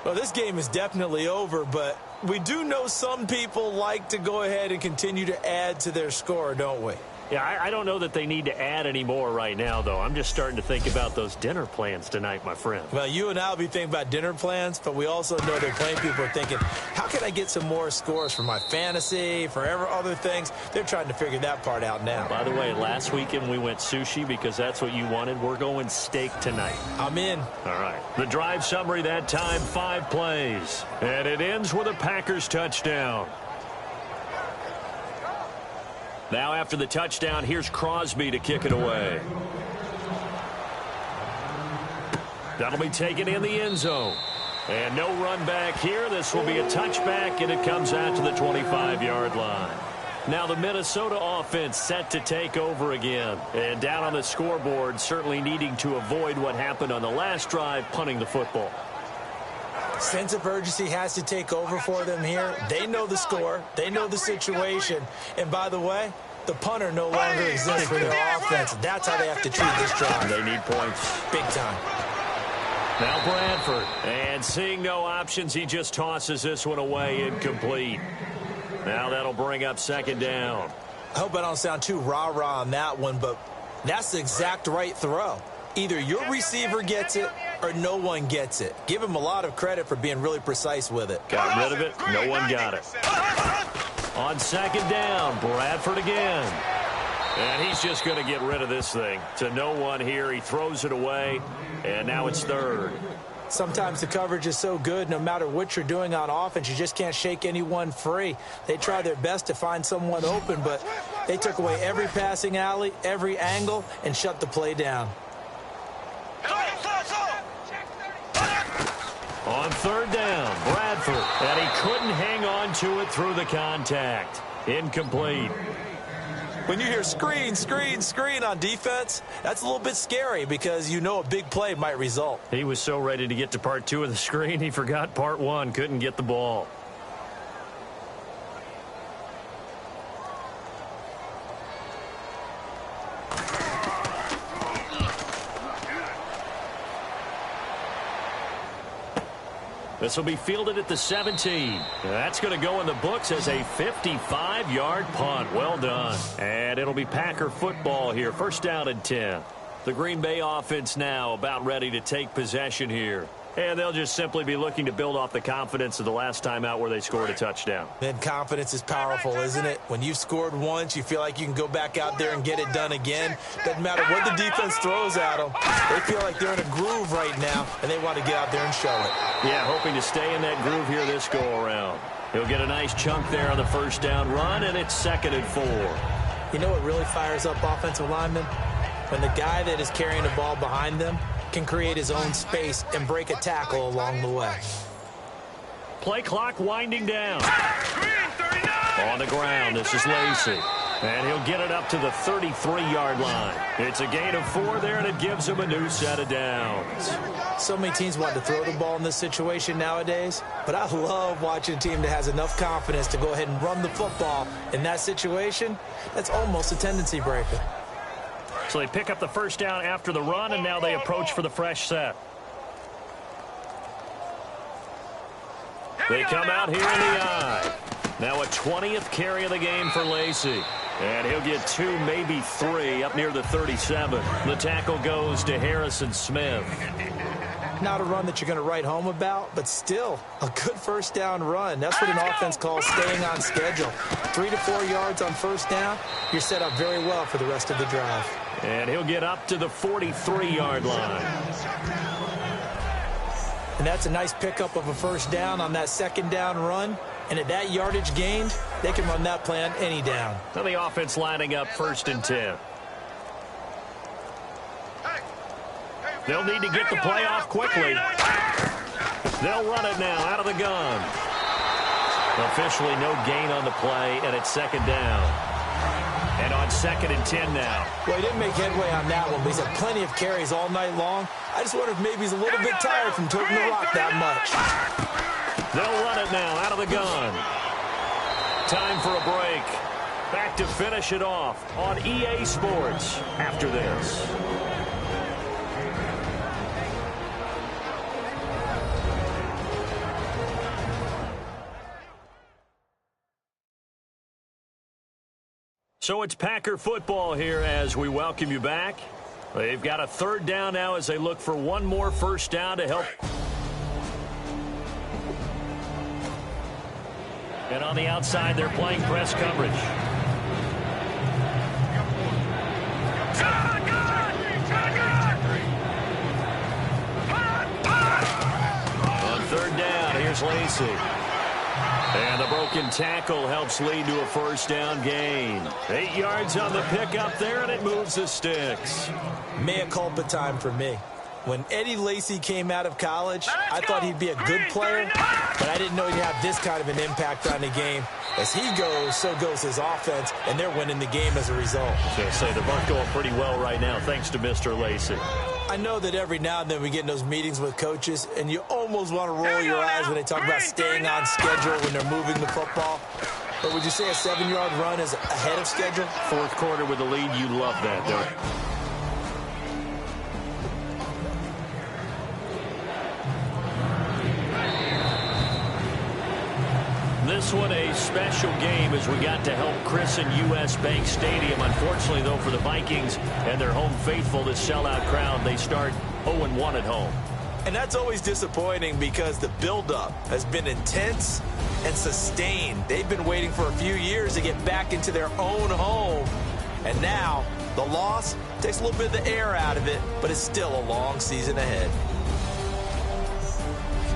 Speaker 3: Well, this game is definitely over, but we do know some people like to go ahead and continue to add to their score, don't we?
Speaker 2: Yeah, I don't know that they need to add any more right now, though. I'm just starting to think about those dinner plans tonight, my friend.
Speaker 3: Well, you and I will be thinking about dinner plans, but we also know that plenty of people are thinking, how can I get some more scores for my fantasy, for other things? They're trying to figure that part out now.
Speaker 2: By the way, last weekend we went sushi because that's what you wanted. We're going steak tonight.
Speaker 3: I'm in.
Speaker 2: All right. The drive summary that time, 5 plays. And it ends with a Packers touchdown. Now after the touchdown, here's Crosby to kick it away. That'll be taken in the end zone. And no run back here. This will be a touchback, and it comes out to the 25-yard line. Now the Minnesota offense set to take over again. And down on the scoreboard, certainly needing to avoid what happened on the last drive, punting the football.
Speaker 3: Sense of urgency has to take over for them here. They know the score. They know the situation. And by the way, the punter no longer exists for their offense. That's how they have to treat this drive.
Speaker 2: They need points.
Speaker 3: Big time.
Speaker 2: Now Bradford. And seeing no options, he just tosses this one away, incomplete. Now that'll bring up second down.
Speaker 3: I hope I don't sound too rah-rah on that one, but that's the exact right throw. Either your receiver gets it or no one gets it. Give him a lot of credit for being really precise with it.
Speaker 2: Got rid of it. No one got it. On second down, Bradford again. And he's just going to get rid of this thing. To no one here. He throws it away, and now it's third.
Speaker 3: Sometimes the coverage is so good, no matter what you're doing on offense, you just can't shake anyone free. They try their best to find someone open, but they took away every passing alley, every angle, and shut the play down.
Speaker 2: On third down, Bradford. And he couldn't hang on to it through the contact. Incomplete.
Speaker 3: When you hear screen, screen, screen on defense, that's a little bit scary because you know a big play might result.
Speaker 2: He was so ready to get to part two of the screen, he forgot part one, couldn't get the ball. This will be fielded at the 17. That's going to go in the books as a 55-yard punt. Well done. And it'll be Packer football here. First down and 10. The Green Bay offense now about ready to take possession here. And they'll just simply be looking to build off the confidence of the last time out where they scored a touchdown.
Speaker 3: Man, confidence is powerful, isn't it? When you've scored once, you feel like you can go back out there and get it done again. Doesn't matter what the defense throws at them. They feel like they're in a groove right now, and they want to get out there and show it.
Speaker 2: Yeah, hoping to stay in that groove here this go-around. He'll get a nice chunk there on the first down run, and it's 2nd and 4.
Speaker 3: You know what really fires up offensive linemen? When the guy that is carrying the ball behind them can create his own space and break a tackle along the way.
Speaker 2: Play clock winding down. On the ground, this is Lacey. And he'll get it up to the 33-yard line. It's a gain of 4 there, and it gives him a new set of downs.
Speaker 3: So many teams want to throw the ball in this situation nowadays, but I love watching a team that has enough confidence to go ahead and run the football. In that situation, that's almost a tendency breaker.
Speaker 2: So they pick up the first down after the run, and now they approach for the fresh set. They come out here in the eye. Now a 20th carry of the game for Lacey. And he'll get 2, maybe 3 up near the 37. The tackle goes to Harrison Smith.
Speaker 3: Not a run that you're going to write home about, but still a good first down run. That's what an offense calls staying on schedule. 3 to 4 yards on first down, you're set up very well for the rest of the drive.
Speaker 2: And he'll get up to the 43-yard line.
Speaker 3: And that's a nice pickup of a first down on that second down run. And at that yardage gained, they can run that play on any down.
Speaker 2: Now the offense lining up 1st and 10. They'll need to get the play off quickly. They'll run it now out of the gun. Officially no gain on the play, and it's 2nd down. And on 2nd and 10 now.
Speaker 3: Well, he didn't make headway on that one, but he's had plenty of carries all night long. I just wonder if maybe he's a little bit tired from toting the rock that much.
Speaker 2: They'll run it now out of the gun. Time for a break. Back to finish it off on EA Sports after this. So it's Packer football here as we welcome you back. They've got a 3rd down now as they look for one more first down to help. And on the outside, they're playing press coverage. On 3rd down, here's Lacey. And the broken tackle helps lead to a first down gain. 8 yards on the pickup there, and it moves the sticks.
Speaker 3: Mea culpa time for me. When Eddie Lacy came out of college, I thought he'd be a good player, but I didn't know he'd have this kind of an impact on the game. As he goes, so goes his offense, and they're winning the game as a result.
Speaker 2: I was going to say, they're both going pretty well right now, thanks to Mr. Lacy.
Speaker 3: I know that every now and then we get in those meetings with coaches, and you almost want to roll your eyes when they talk about staying on schedule when they're moving the football. But would you say a 7-yard run is ahead of schedule?
Speaker 2: Fourth quarter with the lead, you love that, don't you? This one a special game as we got to help christen U.S. Bank Stadium. Unfortunately, though, for the Vikings and their home faithful, this sellout crowd, they start 0-1 at home.
Speaker 3: And that's always disappointing because the buildup has been intense and sustained. They've been waiting for a few years to get back into their own home. And now the loss takes a little bit of the air out of it, but it's still a long season ahead.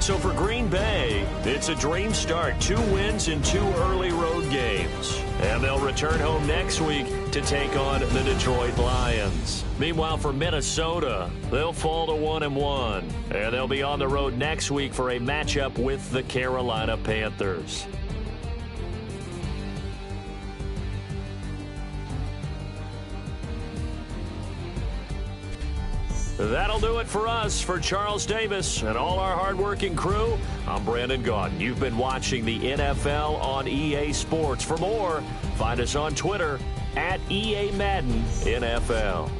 Speaker 2: So for Green Bay, it's a dream start. 2 wins in 2 early road games. And they'll return home next week to take on the Detroit Lions. Meanwhile, for Minnesota, they'll fall to 1-1. And they'll be on the road next week for a matchup with the Carolina Panthers. That'll do it for us. For Charles Davis and all our hardworking crew, I'm Brandon Gaudin. You've been watching the NFL on EA Sports. For more, find us on Twitter at EA Madden NFL.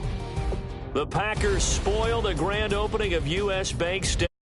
Speaker 2: The Packers spoil the grand opening of U.S. Bank Stadium.